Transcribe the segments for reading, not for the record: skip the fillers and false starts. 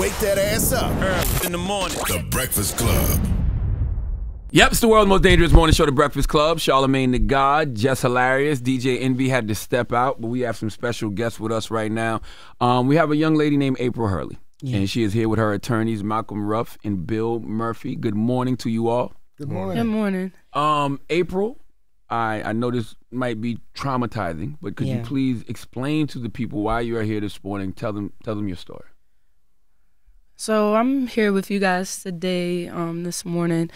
Wake that ass up. Early in the morning. The Breakfast Club. Yep, it's the world's most dangerous morning show, The Breakfast Club. Charlamagne the God, Jess Hilarious, DJ Envy had to step out, but we have some special guests with us right now. We have a young lady named April Hurley, and she is here with her attorneys, Malcolm Ruff and Bill Murphy. Good morning to you all. Good morning. Good morning. April, I know this might be traumatizing, but could you please explain to the people why you are here this morning? Tell them your story. So I'm here with you guys today, this morning.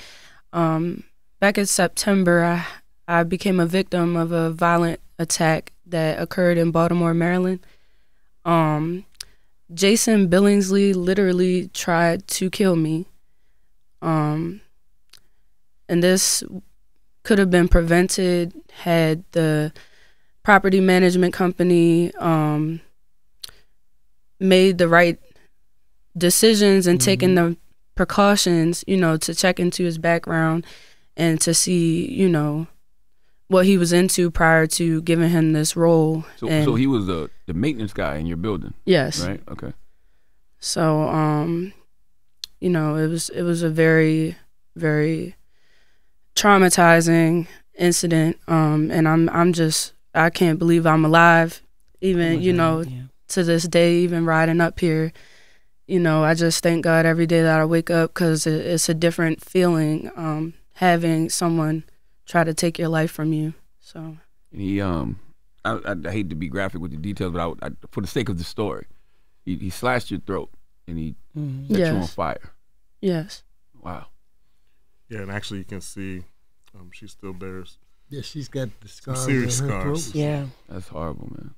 Back in September, I became a victim of a violent attack that occurred in Baltimore, Maryland. Jason Billingsley literally tried to kill me. And this could have been prevented had the property management company made the right decisions and taken the precautions, to check into his background and to see, what he was into prior to giving him this role. So he was the maintenance guy in your building? Yes. Right? Okay. So, it was a very, very traumatizing incident. And I can't believe I'm alive, even, to this day, even riding up here. I just thank God every day that I wake up because it's a different feeling having someone try to take your life from you. So he, I hate to be graphic with the details, but I for the sake of the story, he slashed your throat and he set you on fire. Yes. Wow. Yeah, and actually you can see she still bears. Yeah, she's got the scars. Serious scars. Yeah. That's horrible, man.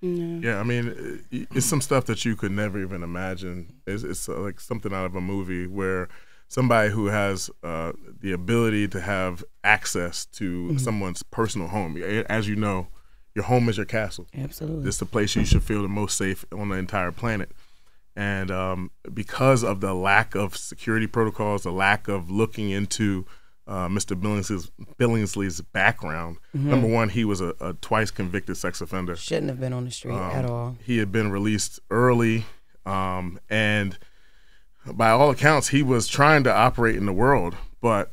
Yeah, I mean, it's some stuff that you could never even imagine. It's like something out of a movie where somebody who has the ability to have access to someone's personal home. As you know, your home is your castle. Absolutely. It's the place you should feel the most safe on the entire planet. And because of the lack of security protocols, the lack of looking into Mr. Billingsley's background. Number one, he was a twice convicted sex offender. Shouldn't have been on the street at all. He had been released early, and by all accounts, he was trying to operate in the world, but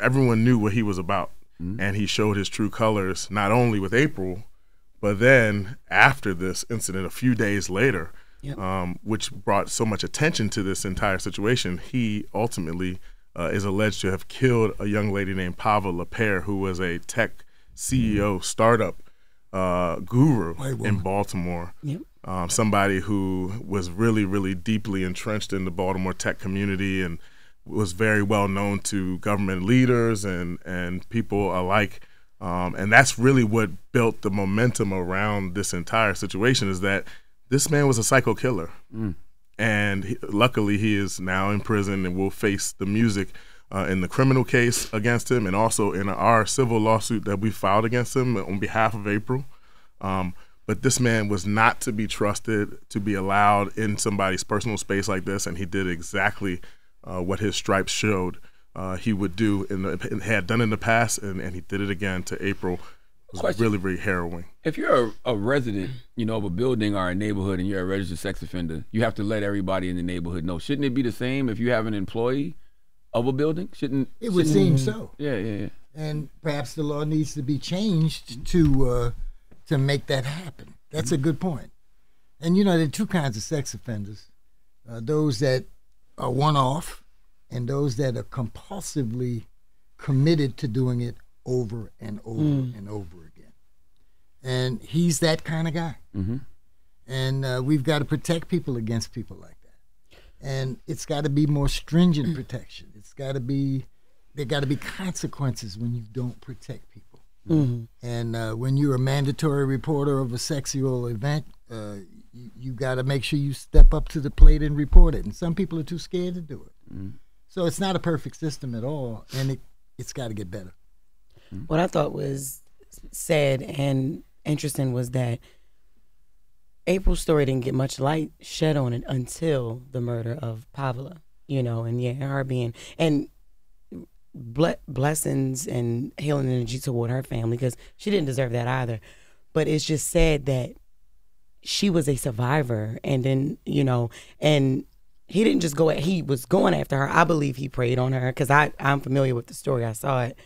everyone knew what he was about. And he showed his true colors, not only with April, but then after this incident, a few days later, which brought so much attention to this entire situation, he ultimately is alleged to have killed a young lady named Pava LaPere, who was a tech CEO startup guru in Baltimore. Somebody who was really, really deeply entrenched in the Baltimore tech community and was very well known to government leaders and people alike. And that's really what built the momentum around this entire situation, is that this man was a psycho killer. And luckily, he is now in prison and will face the music in the criminal case against him and also in our civil lawsuit that we filed against him on behalf of April. But this man was not to be trusted to be allowed in somebody's personal space like this, and he did exactly what his stripes showed he would do and had done in the past, and he did it again to April. It was really, really harrowing. If you're a resident, of a building or a neighborhood and you're a registered sex offender, you have to let everybody in the neighborhood know. Shouldn't it be the same if you have an employee of a building? It would seem so. Yeah. And perhaps the law needs to be changed to make that happen. That's a good point. And there are two kinds of sex offenders: those that are one-off, and those that are compulsively committed to doing it over and over and over again. And he's that kind of guy. And we've got to protect people against people like that. And it's got to be more stringent protection. There got to be consequences when you don't protect people. And when you're a mandatory reporter of a sexual event, you got to make sure you step up to the plate and report it. And some people are too scared to do it. So it's not a perfect system at all, and it's got to get better. What I thought was sad and interesting was that April's story didn't get much light shed on it until the murder of Pavla, and her being, and blessings and healing energy toward her family, because she didn't deserve that either. But it's just sad that she was a survivor, and then, and he didn't just he was going after her. I believe he preyed on her because I'm familiar with the story. I saw it.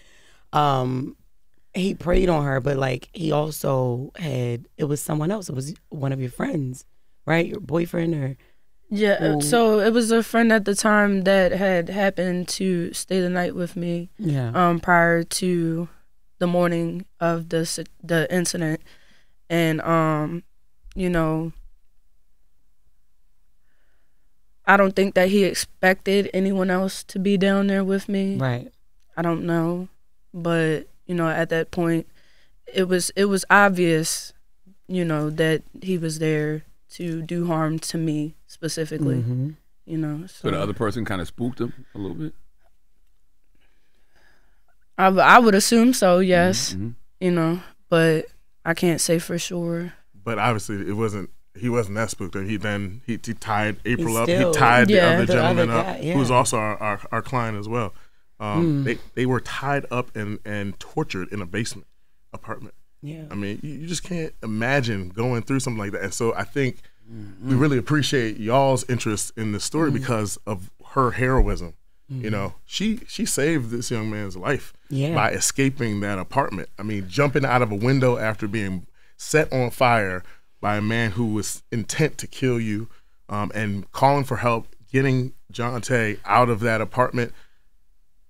He preyed on her, but like he also it was someone else. It was one of your friends, right? Your boyfriend or. Yeah, so it was a friend at the time that had happened to stay the night with me. Yeah. Prior to the morning of the incident, and you know, I don't think that he expected anyone else to be down there with me. Right. I don't know, but you know, at that point, it was obvious, you know, that he was there to do harm to me specifically. Mm-hmm. You know, So the other person kind of spooked him a little bit? I would assume so, yes. Mm-hmm. You know, but I can't say for sure. But obviously, he wasn't that spooked. He tied April up. Still, he tied the other the gentleman other up, guy, who's also our client as well. They were tied up and tortured in a basement apartment. Yeah. I mean, you just can't imagine going through something like that. And so I think we really appreciate y'all's interest in this story because of her heroism. You know, she saved this young man's life by escaping that apartment. I mean, jumping out of a window after being set on fire by a man who was intent to kill you, and calling for help, getting Jonte out of that apartment.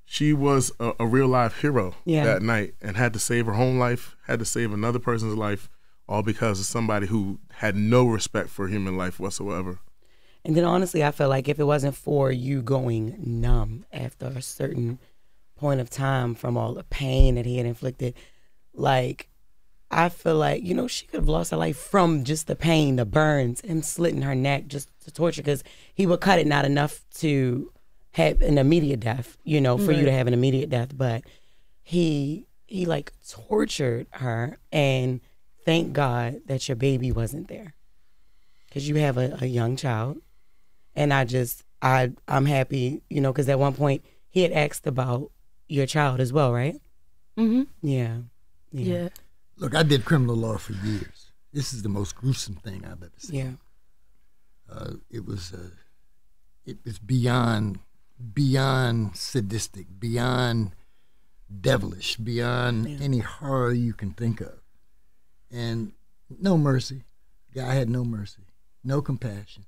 She was a real life hero that night and had to save her home life, had to save another person's life, all because of somebody who had no respect for human life whatsoever. And then honestly, I feel like if it wasn't for you going numb after a certain point of time from all the pain that he had inflicted, like, I feel like, you know, she could have lost her life from just the pain, the burns, him slitting her neck just to torture, because he would cut it not enough to have an immediate death, you know, for you to have an immediate death, but he like tortured her, and thank God that your baby wasn't there, because you have a young child, and I'm happy, you know, because at one point he had asked about your child as well, right? Mm-hmm. Yeah. Look, I did criminal law for years. This is the most gruesome thing I've ever seen. Yeah. It was beyond sadistic, beyond devilish, beyond any horror you can think of. And no mercy. Guy had no mercy, no compassion,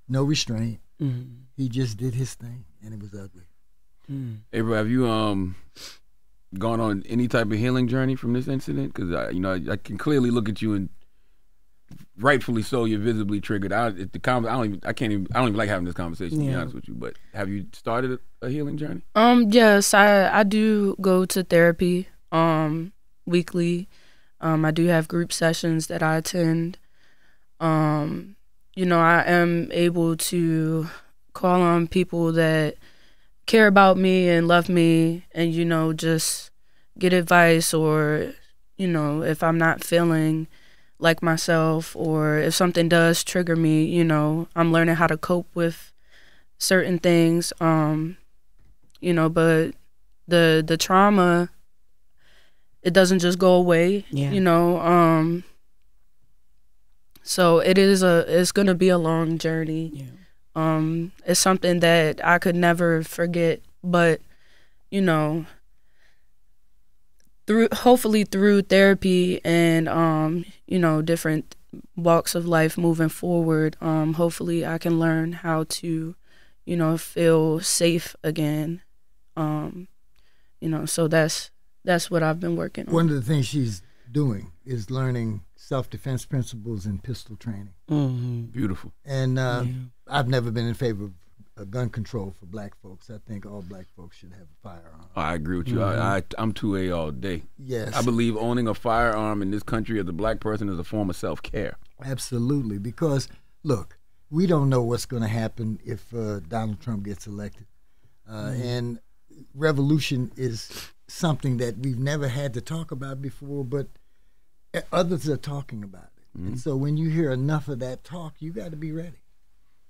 no restraint. Mm-hmm. He just did his thing, and it was ugly. April, have you gone on any type of healing journey from this incident? Because I can clearly look at you, and rightfully so, you're visibly triggered. I don't even like having this conversation, to be honest with you. But have you started a healing journey? Yes, I do go to therapy weekly. I do have group sessions that I attend. You know, I am able to call on people that care about me and love me, and, you know, just get advice, or, you know, if I'm not feeling like myself, or if something does trigger me, you know, I'm learning how to cope with certain things, you know, but the trauma, it doesn't just go away, you know, so it's going to be a long journey. Yeah. It's something that I could never forget, but, you know, hopefully through therapy and, you know, different walks of life moving forward, hopefully I can learn how to, you know, feel safe again. You know, so that's what I've been working on. One of the things she's doing is learning self-defense principles and pistol training. Mm-hmm. Beautiful. And I've never been in favor of gun control for black folks. I think all black folks should have a firearm. I agree with you. I'm 2A all day. Yes. I believe owning a firearm in this country as a black person is a form of self-care. Absolutely. Because, look, we don't know what's going to happen if Donald Trump gets elected. And revolution is something that we've never had to talk about before, but others are talking about it. And so when you hear enough of that talk, you got to be ready.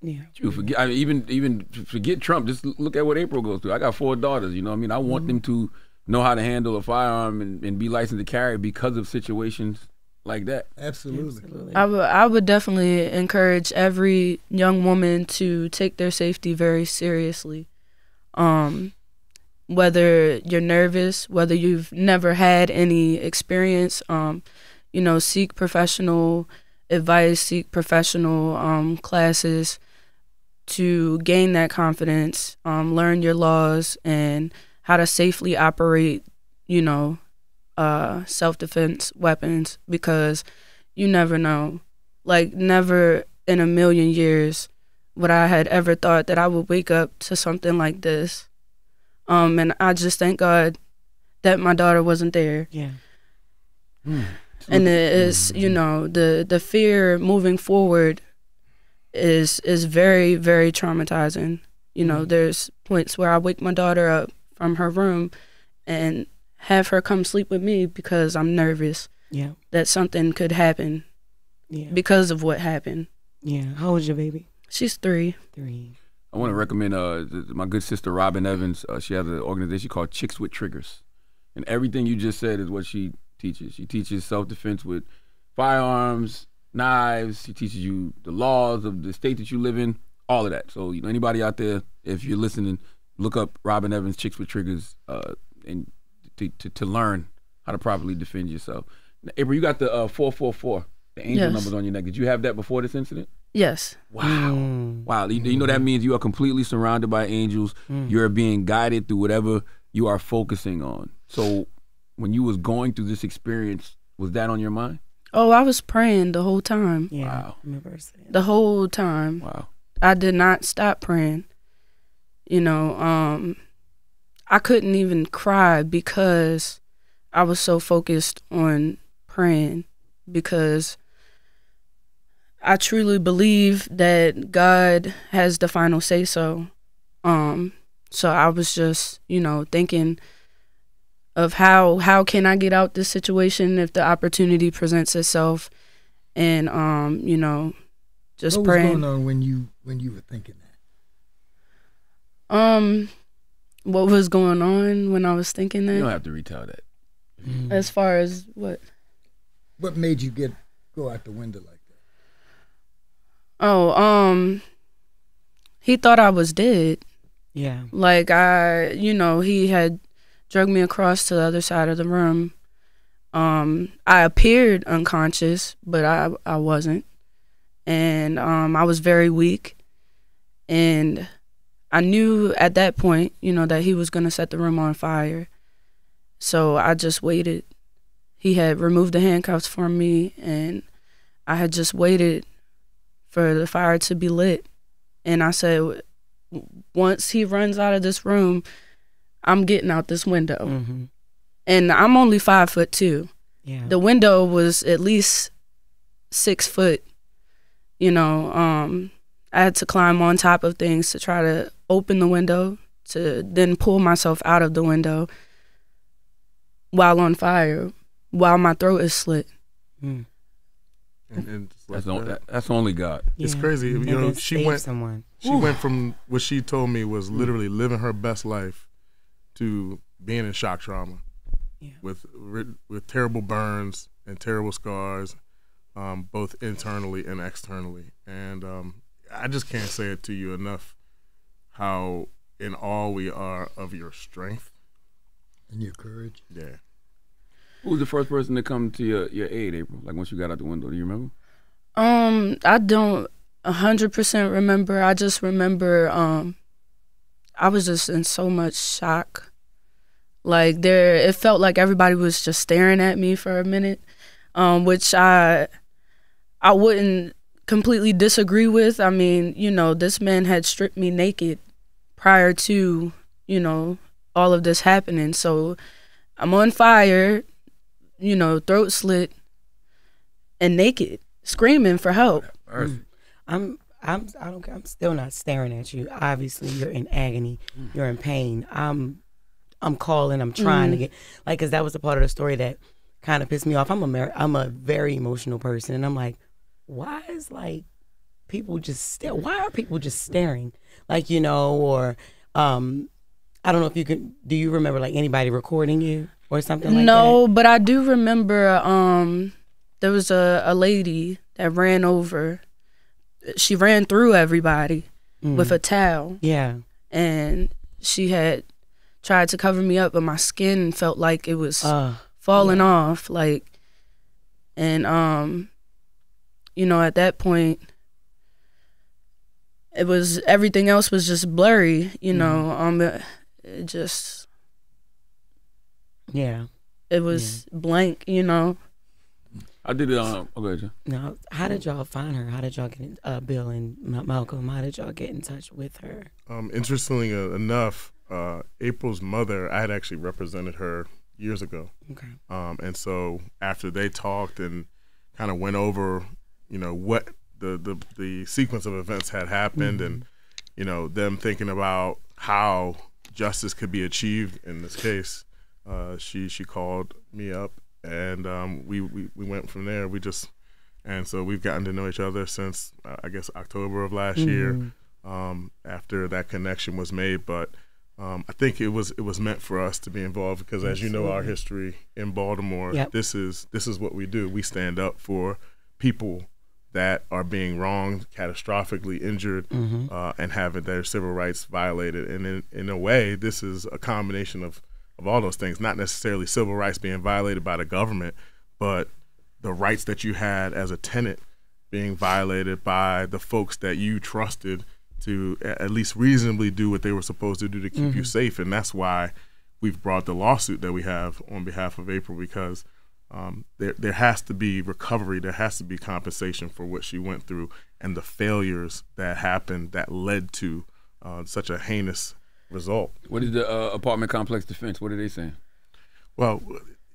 Yeah. You forget. I mean, even forget Trump. Just look at what April goes through. I got 4 daughters. You know what I mean? I want them to know how to handle a firearm and be licensed to carry because of situations like that. Absolutely. I would definitely encourage every young woman to take their safety very seriously. Whether you're nervous, whether you've never had any experience, seek professional advice, seek professional classes to gain that confidence, learn your laws and how to safely operate, self-defense weapons, because you never know. Like, never in a million years would I had ever thought that I would wake up to something like this. And I just thank God that my daughter wasn't there. Yeah. And it's, the fear moving forward is very, very traumatizing. There's points where I wake my daughter up from her room and have her come sleep with me because I'm nervous that something could happen because of what happened. Yeah. How old is your baby? She's 3. I want to recommend my good sister Robin Evans. She has an organization called Chicks with Triggers, and everything you just said is what she teaches. She teaches self-defense with firearms, knives. She teaches you the laws of the state that you live in, all of that. So anybody out there, if you're listening, look up Robin Evans Chicks with Triggers and to learn how to properly defend yourself. Now, April, you got the 444, the angel numbers on your neck. Did you have that before this incident? Yes. Wow. Wow. You know that means you are completely surrounded by angels. You're being guided through whatever you are focusing on. So when you was going through this experience, was that on your mind? Oh, I was praying the whole time. Yeah. Wow. I remember saying that. The whole time. Wow. I did not stop praying. I couldn't even cry because I was so focused on praying, because I truly believe that God has the final say so. So I was just, thinking of how can I get out this situation if the opportunity presents itself, and just praying. What was going on when you were thinking that? What was going on when I was thinking that? You don't have to retell that. As far as what? What made you go out the window like that? Oh, he thought I was dead. Yeah. Like he had dragged me across to the other side of the room. I appeared unconscious, but I wasn't. And I was very weak. And I knew at that point, that he was going to set the room on fire. So I just waited. He had removed the handcuffs from me, and I had just waited for the fire to be lit. And I said, once he runs out of this room, I'm getting out this window. Mm-hmm. And I'm only 5'2". Yeah. The window was at least 6 foot. I had to climb on top of things to try to open the window, to then pull myself out of the window while on fire, while my throat is slit. Mm. And just like that's only God. It's crazy. She went from what she told me was literally living her best life to being in shock trauma, with terrible burns and terrible scars, both internally and externally. And I just can't say it to you enough how in awe we are of your strength and your courage. Yeah. Who was the first person to come to your aid, April? Like once you got out the window, do you remember? I don't 100% remember. I just remember I was just in so much shock. Like it felt like everybody was just staring at me for a minute, which I wouldn't completely disagree with. I mean, this man had stripped me naked prior to, all of this happening. So I'm on fire, throat slit and naked, screaming for help. I'm still not staring at you. Obviously, you're in agony. You're in pain. I'm calling. I'm trying to get, because that was a part of the story that kind of pissed me off. I'm a very emotional person, and I'm like, why is people just why are people just staring? Or I don't know if you can. Do you remember anybody recording you or something like that? No, but I do remember there was a lady that ran over. She ran through everybody with a towel. Yeah. And she had tried to cover me up, but my skin felt like it was falling off. Like, and you know, at that point, it was, everything else was just blurry. You know, it just, it was blank. You know. I did it on. Okay, John. Now, how did y'all find her? How did y'all get in, Bill and Malcolm? How did y'all get in touch with her? Interestingly enough, April's mother, I had actually represented her years ago. Okay. And so after they talked and kind of went over, you know, what the sequence of events had happened, and you know, them thinking about how justice could be achieved in this case, she called me up. And we went from there. And so we've gotten to know each other since I guess October of last year. After that connection was made, but I think it was meant for us to be involved because, as you know, our history in Baltimore, this is what we do. We stand up for people that are being wronged, catastrophically injured, and having their civil rights violated. And in a way, this is a combination of all those things, not necessarily civil rights being violated by the government, but the rights that you had as a tenant being violated by the folks that you trusted to at least reasonably do what they were supposed to do to keep you safe. And that's why we've brought the lawsuit that we have on behalf of April, because there has to be recovery, there has to be compensation for what she went through and the failures that happened that led to such a heinous result. What is the apartment complex defense? What are they saying? Well,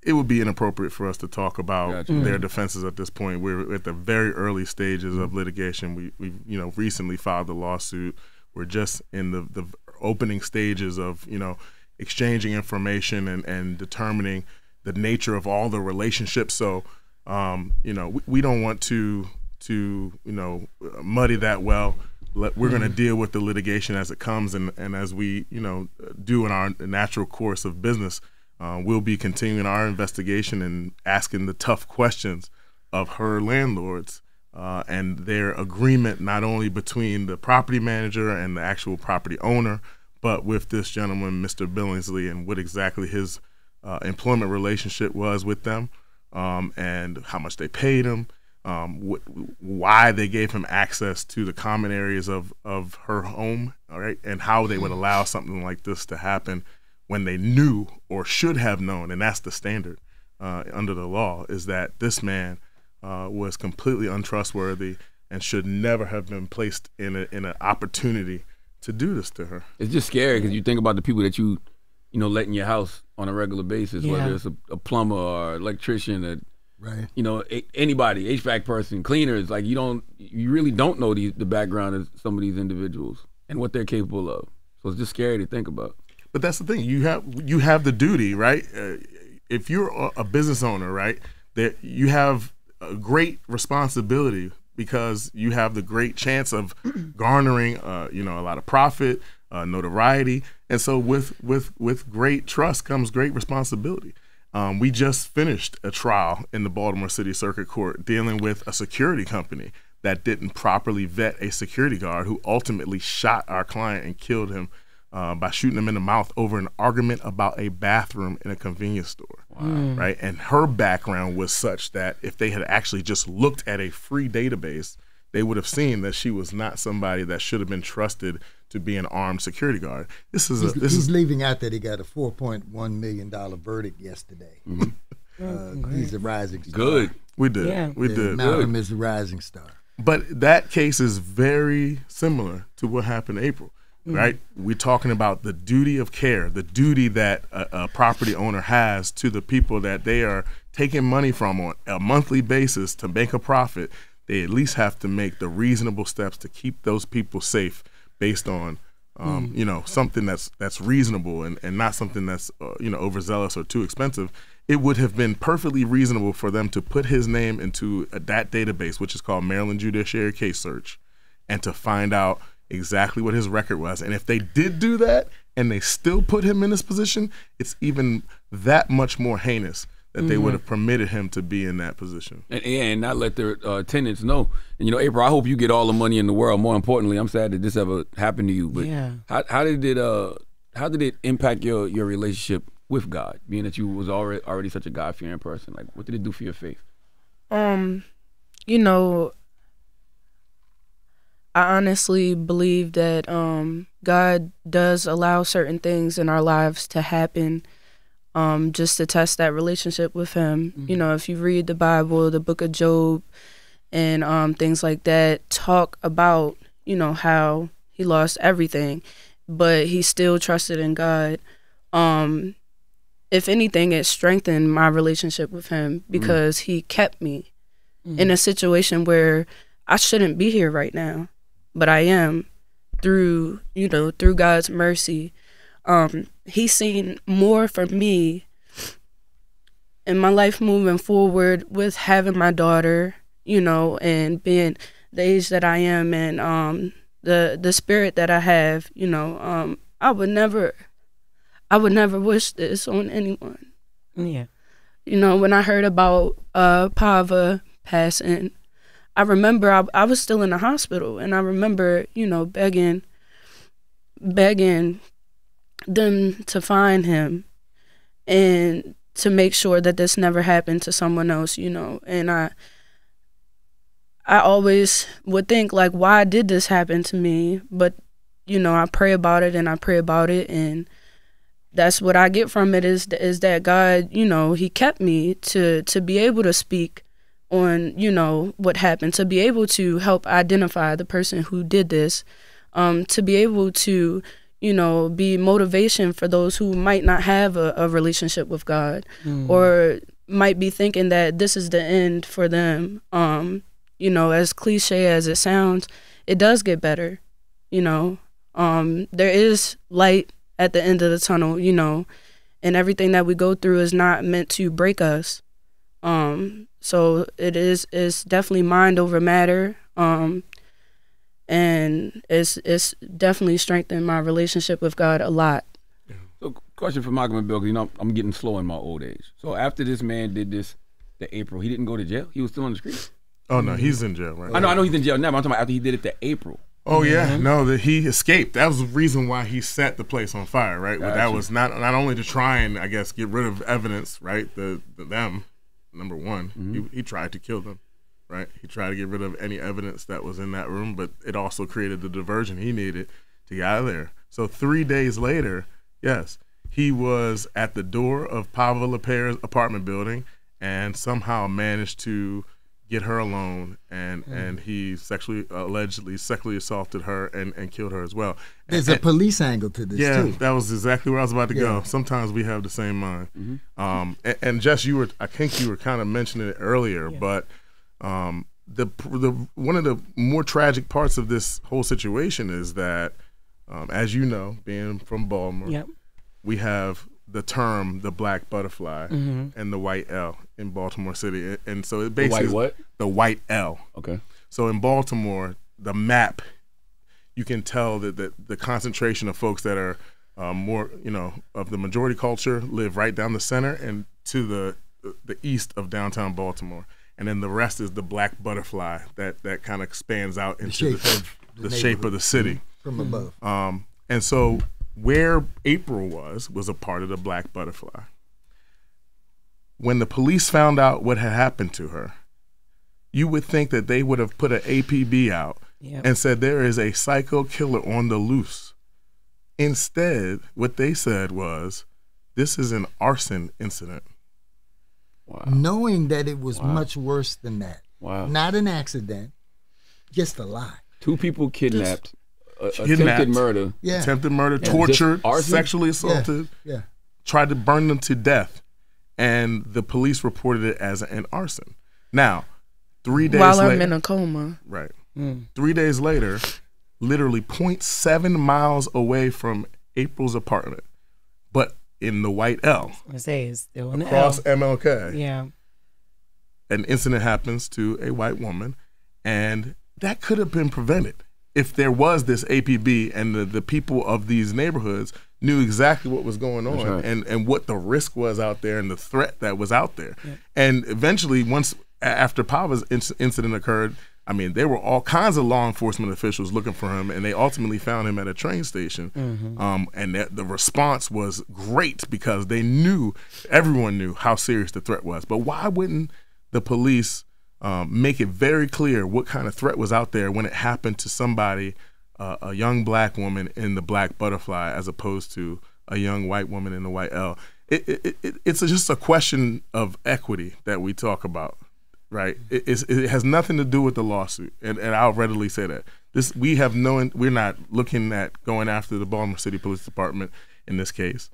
it would be inappropriate for us to talk about their defenses at this point. We're at the very early stages of litigation. We've you know, recently filed the lawsuit. We're just in the opening stages of, you know, exchanging information and determining the nature of all the relationships. So, you know, we don't want to you know, muddy that well. We're going to deal with the litigation as it comes, and as we, you know, do in our natural course of business. We'll be continuing our investigation and asking the tough questions of her landlords and their agreement, not only between the property manager and the actual property owner, but with this gentleman, Mr. Billingsley, and what exactly his employment relationship was with them, and how much they paid him. Why they gave him access to the common areas of her home, all right, and how they would allow something like this to happen when they knew or should have known, and that's the standard under the law, is that this man was completely untrustworthy and should never have been placed in an opportunity to do this to her. It's just scary because you think about the people that you know, let in your house on a regular basis, whether it's a plumber or electrician, right? You know, anybody, HVAC person, cleaners. Like you really don't know the background of some of these individuals and what they're capable of. So it's just scary to think about. But that's the thing. You have the duty, right? If you're a business owner, right, that you have a great responsibility because you have the great chance of garnering, you know, a lot of profit, notoriety, and so with great trust comes great responsibility. We just finished a trial in the Baltimore City Circuit Court dealing with a security company that didn't properly vet a security guard who ultimately shot our client and killed him by shooting him in the mouth over an argument about a bathroom in a convenience store. Wow. Right? And her background was such that if they had actually just looked at a free database, they would have seen that she was not somebody that should have been trusted to be an armed security guard. He's leaving out that he got a $4.1 million verdict yesterday. He's a rising star. Good. We did. We did. Malcolm is a rising star. But that case is very similar to what happened to April. Right? We're talking about the duty of care, the duty that a property owner has to the people that they are taking money from on a monthly basis to make a profit. They at least have to make the reasonable steps to keep those people safe based on, you know, something that's reasonable and not something that's, you know, overzealous or too expensive. It would have been perfectly reasonable for them to put his name into that database, which is called Maryland Judiciary Case Search, and to find out exactly what his record was. And if they did do that and they still put him in this position, it's even that much more heinous that they would have permitted him to be in that position. And not let their tenants know. And, you know, April, I hope you get all the money in the world. More importantly, I'm sad that this ever happened to you. But how did it impact your relationship with God, being that you was already such a God-fearing person? Like, what did it do for your faith? You know, I honestly believe that God does allow certain things in our lives to happen just to test that relationship with him. You know, if you read the Bible, the book of Job, and things like that, talk about, you know, how he lost everything, but he still trusted in God. If anything, it strengthened my relationship with him because he kept me in a situation where I shouldn't be here right now, but I am through God's mercy. He's seen more for me in my life moving forward with having my daughter, you know, and being the age that I am, and the spirit that I have. You know, I would never wish this on anyone. Yeah. You know, when I heard about Pava passing, I remember I was still in the hospital, and I remember, you know, begging them to find him and to make sure that this never happened to someone else, you know. And I always would think, like, why did this happen to me? But, you know, I pray about it, and that's what I get from it is that God, you know, he kept me to be able to speak on, you know, what happened, to be able to help identify the person who did this, to be able to, you know, be motivation for those who might not have a relationship with God or might be thinking that this is the end for them. You know, as cliche as it sounds, it does get better, you know. There is light at the end of the tunnel, you know, and everything that we go through is not meant to break us. So it's definitely mind over matter. And it's definitely strengthened my relationship with God a lot. So, question for Malcolm and Bill, because, you know, I'm getting slow in my old age. So after this man did this to April, he didn't go to jail? He was still on the street? Oh, no, he's in jail right now. I know he's in jail now, but I'm talking about after he did it to April. Oh, yeah. No, he escaped. That was the reason why he set the place on fire, right? Gotcha. That was not only to try and, I guess, get rid of evidence, right? Them, number one. He tried to kill them. Right, he tried to get rid of any evidence that was in that room, but it also created the diversion he needed to get out of there. So 3 days later, yes, he was at the door of Pava LePaire's apartment building and somehow managed to get her alone, and he allegedly sexually assaulted her and killed her as well. There's a police angle to this, too. Yeah, that was exactly where I was about to go. Sometimes we have the same mind. And Jess, I think you were kind of mentioning it earlier, but one of the more tragic parts of this whole situation is that, as you know, being from Baltimore, we have the term the black butterfly and the white L in Baltimore City, and so it basically the white what? The white L. Okay. So in Baltimore, the map, you can tell that the concentration of folks that are more, you know, of the majority culture live right down the center and to the east of downtown Baltimore. And then the rest is the black butterfly that kind of expands out into the shape of the city from above. And so where April was a part of the black butterfly. When the police found out what had happened to her, you would think that they would have put an APB out and said there is a psycho killer on the loose. Instead, what they said was, this is an arson incident. Wow. Knowing that it was much worse than that. Wow. Not an accident, just a lie. 2 people kidnapped, attempted murder. Yeah. Attempted murder, tortured, sexually assaulted, tried to burn them to death. And the police reported it as an arson. Now, 3 days later. While I'm in a coma. Right. 3 days later, literally 0.7 miles away from April's apartment, but in the white L. I say it's still in the across L. MLK. Yeah. An incident happens to a white woman, and that could have been prevented if there was this APB and the people of these neighborhoods knew exactly what was going on right. and what the risk was out there and the threat that was out there. Yeah. And eventually, once after Pava's incident occurred, I mean, there were all kinds of law enforcement officials looking for him, and they ultimately found him at a train station. And the response was great because everyone knew how serious the threat was. But why wouldn't the police make it very clear what kind of threat was out there when it happened to somebody, a young black woman in the black butterfly, as opposed to a young white woman in the white L? It's just a question of equity that we talk about. Right, it has nothing to do with the lawsuit, and I'll readily say that. We're not looking at going after the Baltimore City Police Department in this case,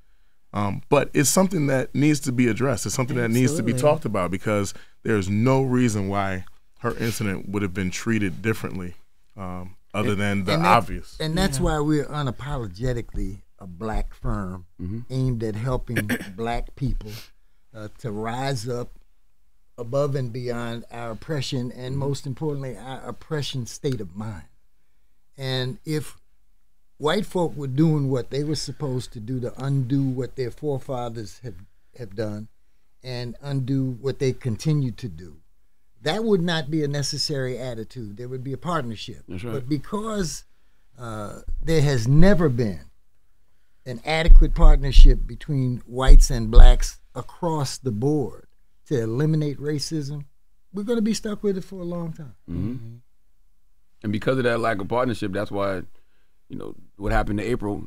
but it's something that needs to be addressed. It's something that needs to be talked about because there's no reason why her incident would have been treated differently, other than the obvious. And that's why we're unapologetically a black firm aimed at helping black people to rise up above and beyond our oppression, and most importantly, our oppression state of mind. And if white folk were doing what they were supposed to do to undo what their forefathers have done and undo what they continue to do, that would not be a necessary attitude. There would be a partnership. That's right. But because there has never been an adequate partnership between whites and blacks across the board to eliminate racism, we're going to be stuck with it for a long time. And because of that lack of partnership, that's why, what happened to April,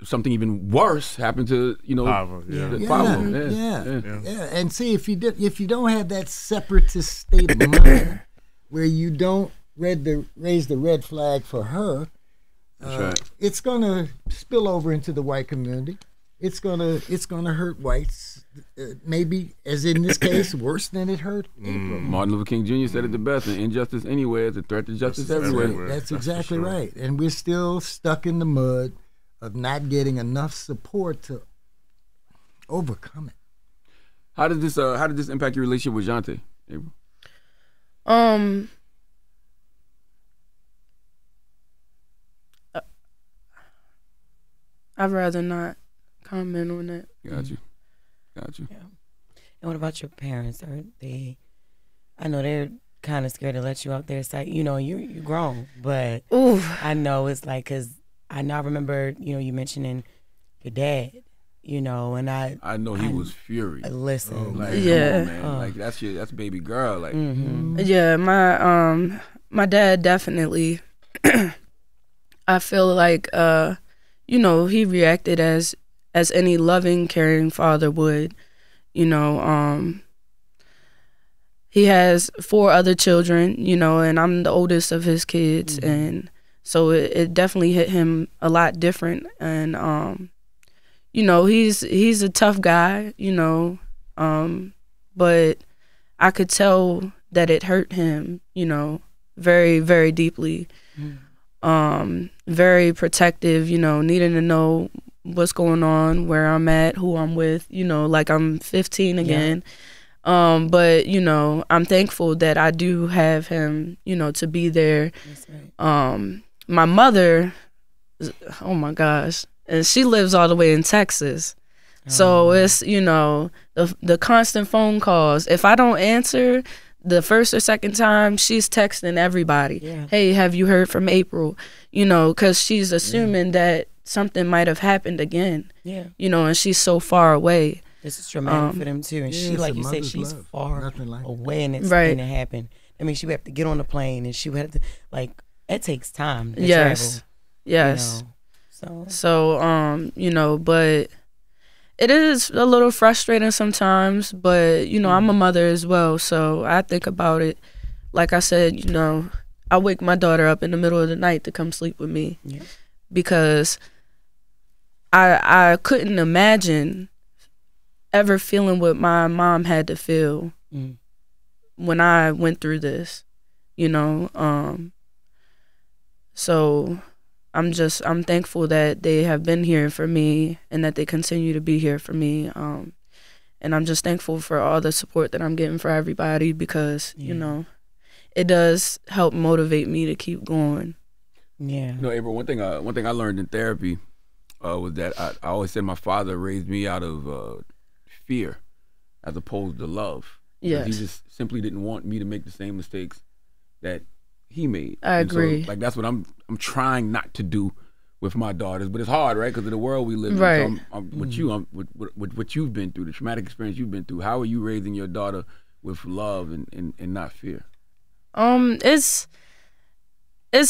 something even worse happened to, Pava. Yeah. And see, if you don't have that separatist state of mind where you don't raise the red flag for her, it's going to spill over into the white community. It's gonna hurt whites, maybe, as in this case, worse than it hurt April. Martin Luther King Jr. said it the best: "An injustice anywhere is a threat to justice everywhere." That's exactly right, and we're still stuck in the mud of not getting enough support to overcome it. How did this impact your relationship with Jonte, April? I'd rather not comment on that. Got you. Yeah. And what about your parents? I know they're kind of scared to let you out there. It's like, you're grown, but I know it's like, because I now remember, you mentioning your dad, and I know he was furious. Listen. Come on, man. Like, that's baby girl. Like, Yeah, my dad definitely, I feel like, he reacted as any loving, caring father would. He has 4 other children, and I'm the oldest of his kids, and so it definitely hit him a lot different. And he's a tough guy, but I could tell that it hurt him, very, very deeply. Very protective, needing to know what's going on, where I'm at, who I'm with, like I'm 15 again. Yeah. But, I'm thankful that I do have him, to be there. That's right. My mother, oh my gosh, and she lives all the way in Texas. So it's, the constant phone calls. If I don't answer the first or second time, she's texting everybody. Yeah. Hey, have you heard from April? Because she's assuming that something might have happened again. Yeah. And she's so far away. This is traumatic for them too. And she, like you said, she's far away, and it's going to happen. I mean, she would have to get on the plane, and she would have to, it takes time to travel. Yes. So, but it is a little frustrating sometimes, but, I'm a mother as well, so I think about it. Like I said, I wake my daughter up in the middle of the night to come sleep with me because I couldn't imagine ever feeling what my mom had to feel when I went through this, so I'm thankful that they have been here for me and that they continue to be here for me. And I'm just thankful for all the support that I'm getting for everybody because, it does help motivate me to keep going. Yeah. April, one thing I learned in therapy was that I always said my father raised me out of fear as opposed to love. Yes. He just simply didn't want me to make the same mistakes that he made. I agree. So, like, that's what I'm trying not to do with my daughters, but it's hard, right? Because of the world we live in. Right. So with what you've been through, the traumatic experience you've been through, how are you raising your daughter with love and not fear? It's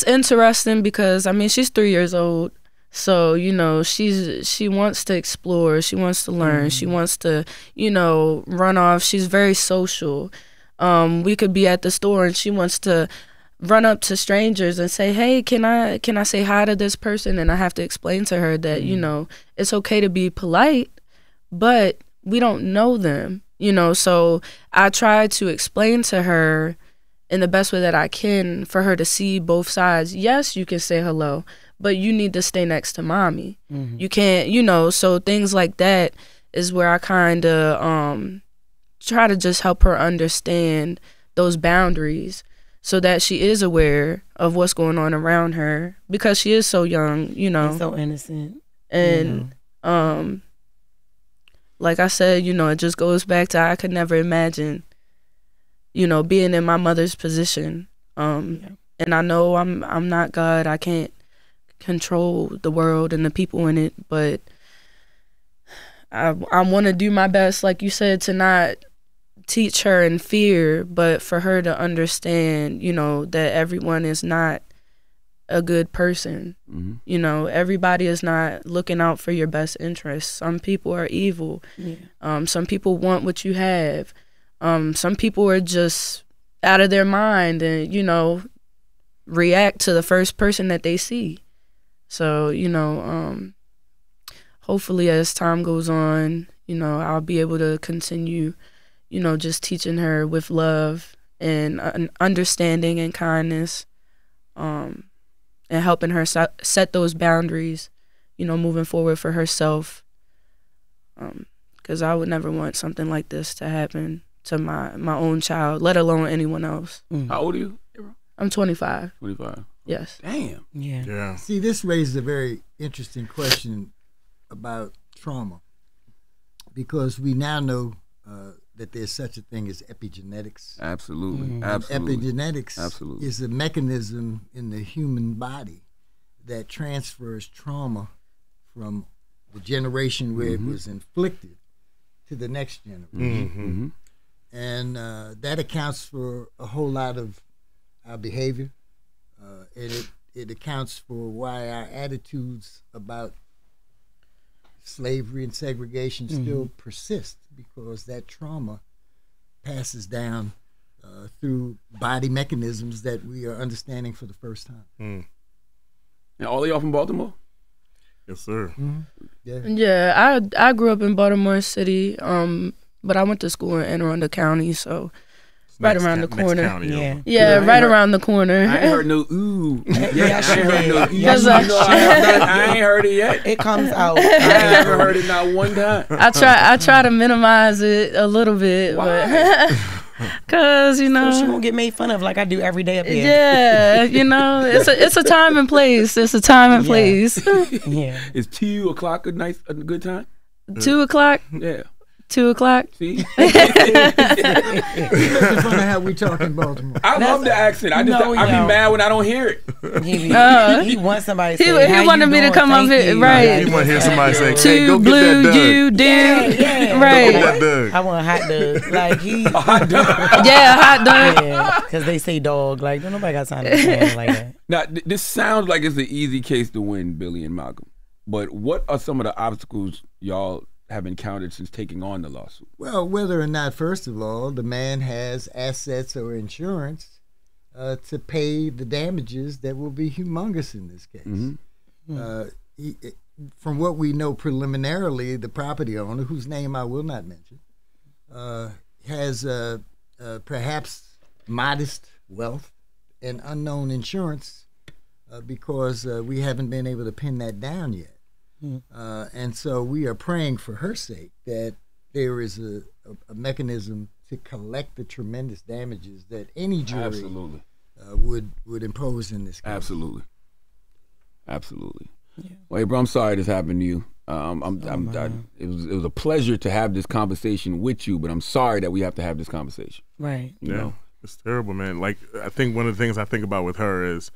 interesting because I mean she's 3 years old, so you know she wants to explore, she wants to learn, she wants to run off. She's very social. We could be at the store and she wants to run up to strangers and say, hey, can I say hi to this person? And I have to explain to her that it's okay to be polite, but we don't know them, so I try to explain to her in the best way that I can for her to see both sides. Yes, you can say hello, but you need to stay next to mommy. You can't, so things like that is where I kind of try to just help her understand those boundaries so that she is aware of what's going on around her because she is so young, And so innocent. And like I said, it just goes back to I could never imagine, being in my mother's position. And I know I'm not God. I can't control the world and the people in it, but I want to do my best, like you said, to not teach her in fear, but for her to understand, that everyone is not a good person. Everybody is not looking out for your best interests. Some people are evil. Some people want what you have. Some people are just out of their mind and, react to the first person that they see. So, hopefully as time goes on, I'll be able to continue just teaching her with love and understanding and kindness, and helping her set those boundaries, moving forward for herself. Because I would never want something like this to happen to my own child, let alone anyone else. How old are you? I'm 25. 25. Yes. Damn. Yeah. See, this raises a very interesting question about trauma, because we now know that there's such a thing as epigenetics. Absolutely. Absolutely. Epigenetics Absolutely. is a mechanism in the human body that transfers trauma from the generation where it was inflicted to the next generation. And that accounts for a whole lot of our behavior. And it accounts for why our attitudes about slavery and segregation still persist, because that trauma passes down through body mechanisms that we are understanding for the first time. And all of y'all from Baltimore? Yes, sir. Yeah, I grew up in Baltimore City, but I went to school in Anne Arundel County, so right around the corner. County, right around the corner. I ain't heard no ooh. I ain't heard no ooh. Yes, I ain't heard it yet. It comes out. I haven't heard it not one time. I try to minimize it a little bit, but cause So she won't get made fun of like I do every day up here. yeah, it's a time and place. It's a time and place. Yeah. Is 2 o'clock a good time? 2 o'clock. Yeah. 2 o'clock. See, It's funny how we talk in Baltimore. I love the accent. I be mad when I don't hear it. He wants somebody to say, He wanted me to come up here, right? You want to hear somebody say, "Hey, Two go blue, get that you Doug. dude, Yeah. right? Go get that Doug." I want a hot dog. Like he, Yeah, hot dog. yeah, because they say dog. Like don't nobody got time to say like that. Now, this sounds like it's an easy case to win, Billy and Malcolm. But what are some of the obstacles y'all have encountered since taking on the lawsuit? Well, whether or not, first of all, the man has assets or insurance to pay the damages that will be humongous in this case. From what we know preliminarily, the property owner, whose name I will not mention, has perhaps modest wealth and unknown insurance because we haven't been able to pin that down yet. And so we are praying for her sake that there is a mechanism to collect the tremendous damages that any jury would impose in this case. Absolutely. Well, hey, bro, I'm sorry this happened to you. It was a pleasure to have this conversation with you, but I'm sorry that we have to have this conversation. Right. You know? It's terrible, man. Like, I think one of the things I think about with her is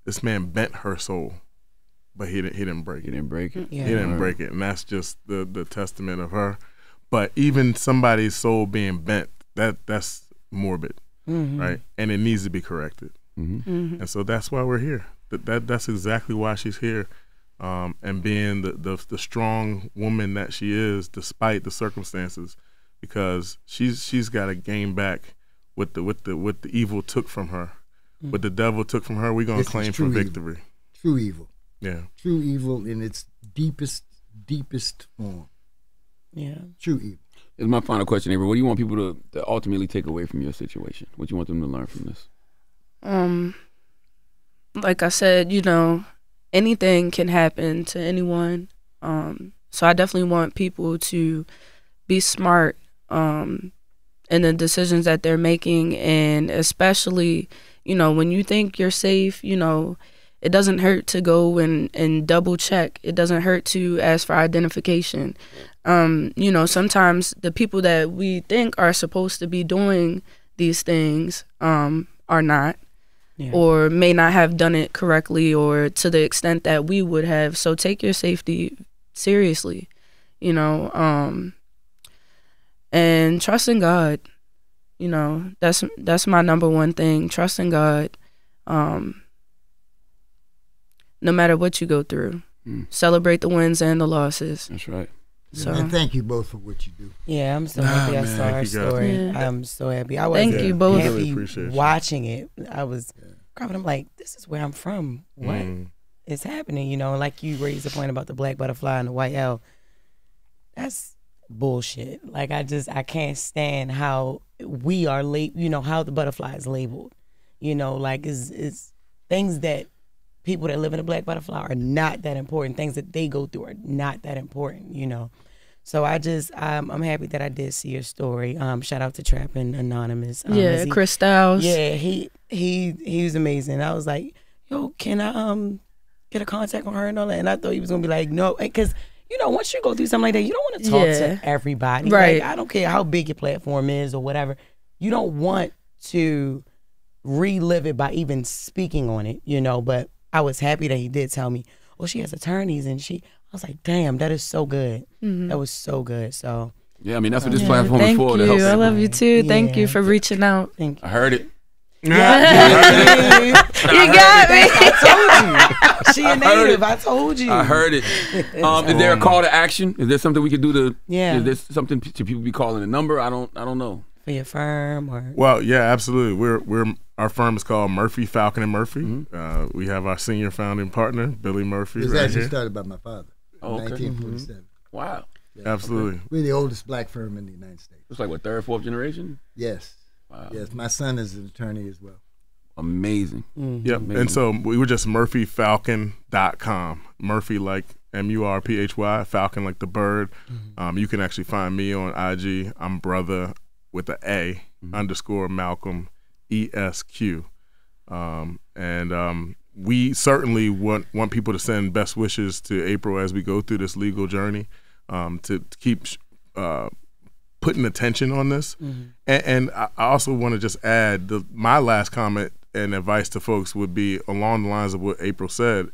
this man bent her soul, but he didn't break it. He didn't break it. Yeah. He didn't break it, and that's just the testament of her. But even somebody's soul being bent, that's morbid, right? And it needs to be corrected. And so that's why we're here. That's exactly why she's here, and being the strong woman that she is, despite the circumstances, because she's got to gain back what the evil took from her, what the devil took from her. We're gonna claim for victory. True evil. Yeah. True evil in its deepest form. Yeah. True evil. This is my final question, Avery. What do you want people to ultimately take away from your situation? What do you want them to learn from this? Like I said, anything can happen to anyone. So I definitely want people to be smart in the decisions that they're making, and especially, when you think you're safe, it doesn't hurt to go and double check. It doesn't hurt to ask for identification. Sometimes the people that we think are supposed to be doing these things are not, or may not have done it correctly or to the extent that we would have. So take your safety seriously, and trust in God. That's my number one thing. Trust in God. No matter what you go through, celebrate the wins and the losses. That's right. So, and thank you both for what you do. Yeah, I'm so happy I saw our story. Yeah. I'm so happy. I was thank you both. happy watching it. I was crying. I'm like, this is where I'm from. What is happening? Like you raised the point about the black butterfly and the white owl. That's bullshit. Like I can't stand how we are how the butterfly is labeled. Like is things that people that live in a black butterfly are not that important. Things that they go through are not that important, So I'm happy that I did see your story. Shout out to Trapping Anonymous. Chris Styles. Yeah, he was amazing. I was like, yo, can I get a contact on her and all that? And I thought he was gonna be like, no, because once you go through something like that, you don't want to talk to everybody. Right. Like, I don't care how big your platform is or whatever. You don't want to relive it by even speaking on it, But I was happy that he did tell me, oh, she has attorneys, and I was like, damn, that is so good. That was so good. So yeah, I mean that's what this platform is for. Thank you. I love you too. Thank you for reaching out. Thank you. I heard it. You got me. I told you. She a native. I told you. I heard it. Is there a call to action? Is there something we could do to? Yeah. Is there something to people be calling a number? I don't know. For your firm or? Well, yeah, absolutely. Our firm is called Murphy, Falcon and Murphy. We have our senior founding partner, Billy Murphy. It was right actually here. started by my father in 1947. Wow. Yeah. Absolutely. We're the oldest black firm in the United States. It's like what, third, fourth generation? Yes. Wow. Yes, my son is an attorney as well. Amazing. Yep. Amazing. And so we were just murphyfalcon.com. Murphy like MURPHY, Falcon like the bird. You can actually find me on IG. I'm brother with the A _ Malcolm ESQ. We certainly want people to send best wishes to April as we go through this legal journey, to keep putting attention on this. And I also want to just add my last comment and advice to folks would be along the lines of what April said.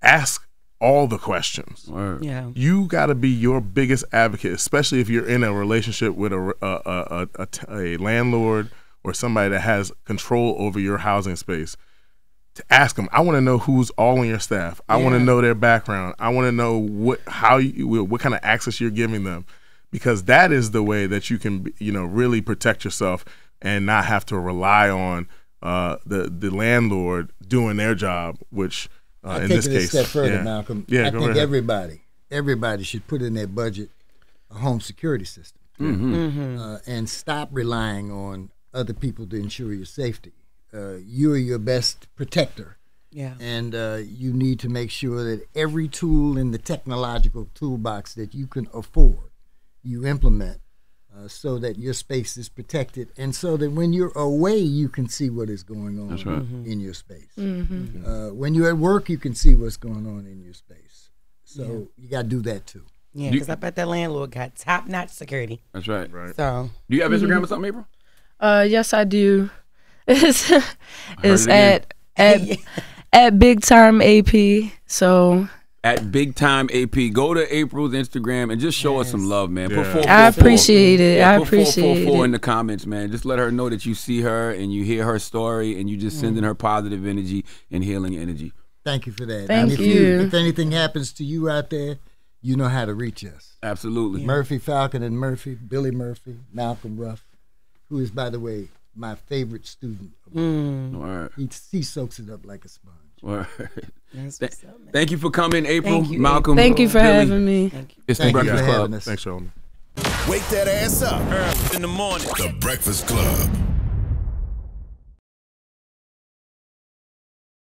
Ask all the questions. Word. Yeah. You got to be your biggest advocate, especially if you're in a relationship with a landlord or somebody that has control over your housing space. To ask them, I want to know who's all on your staff. I want to know their background. I want to know what kind of access you're giving them, because that is the way that you can really protect yourself and not have to rely on the landlord doing their job, which. I in take this it case, a step further, Malcolm. Yeah, I go think ahead. everybody should put in their budget a home security system and stop relying on other people to ensure your safety. You are your best protector. Yeah. And you need to make sure that every tool in the technological toolbox that you can afford, you implement so that your space is protected, and so that when you're away, you can see what is going on That's right. in your space. When you're at work, you can see what's going on in your space. So you got to do that too. Yeah, because I bet that landlord got top-notch security. That's right. Right. So Do you have Instagram or something, April? Yes, I do. It's it at Big Time AP. So At Big Time AP. Go to April's Instagram and just show us some love, man. Put Yeah. 444. I appreciate it. Yeah, I put appreciate 444 in it. the comments, man. Just let her know that you see her and you hear her story and you just sending her positive energy and healing energy. Thank you for that. Thank and you. if anything happens to you out there, you know how to reach us. Absolutely. Murphy, Falcon, and Murphy, Billy Murphy, Malcolm Ruff, who is, by the way, my favorite student. Word. He soaks it up like a sponge. Word. that's what's up, man. Thank you for coming, April. Thank you, Malcolm. thank you for Billy. having me. Thank you. It's the Thank you Breakfast for Club. having us. Thanks, Charlamagne. Wake that ass up. In the morning. The Breakfast Club.